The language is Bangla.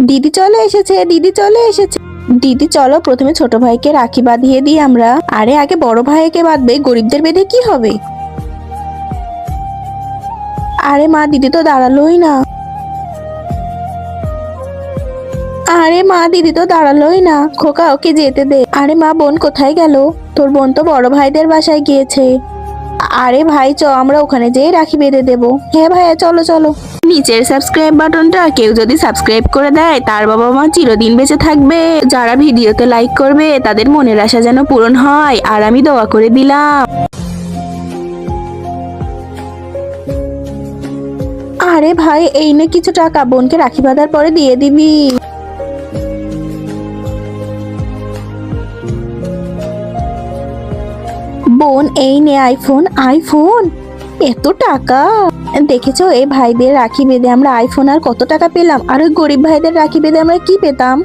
দিদি চলে এসেছে, দিদি চলে এসেছে। দিদি চলো প্রথমে ছোট ভাইকে রাখি বাঁধিয়ে দিই আমরা। আরে আগে বড় ভাইকে বাঁধবে, গরিবদের বেঁধে কি হবে? আরে মা, দিদি তো দাঁড়ালোই না। আরে মা, দিদি তো দাঁড়ালোই না। খোকা, ওকে যেতে দে। আরে মা, বোন কোথায় গেল? তোর বোন তো বড় ভাইদের বাসায় গিয়েছে। আরে ভাই, আমরা ওখানে যেয়ে রাখি বেঁধে দেবো। হ্যাঁ ভাইয়া, চলো চলো। নিচের সাবস্ক্রাইব বাটনটা কেউ যদি সাবস্ক্রাইব করে দেয়, তার বাবা মা চিরদিন বেঁচে থাকবে। যারা ভিডিওতে লাইক করবে তাদের মনের আশা যেন পূরণ হয়, আর আমি দোয়া করে দিলাম। আরে ভাই, এই নে কিছু টাকা, বোনকে রাখি বাঁধার পরে দিয়ে দিবি। বোন, এই নে আইফোন। আইফোন? এত টাকা! দেখেছো, এই ভাইদের রাখি বেঁধে আমরা আইফোন আর কত টাকা পেলাম, আর ওই গরিব ভাইদের রাখি বেঁধে আমরা কি পেতাম?